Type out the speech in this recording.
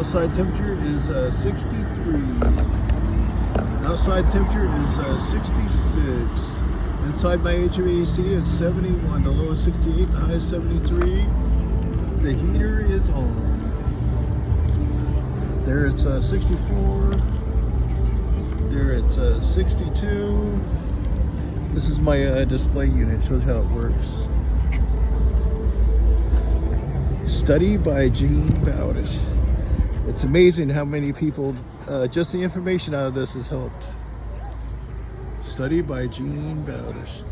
outside temperature is 63. Outside temperature is 66. Inside my HVAC is 71. The low is 68, the high is 73. The heater is on. There it's 64. There it's 62. This is my display unit. Shows how it works. Study by Gene Bowdish. It's amazing how many people, just the information out of this has helped. Study by Gene Bowdish.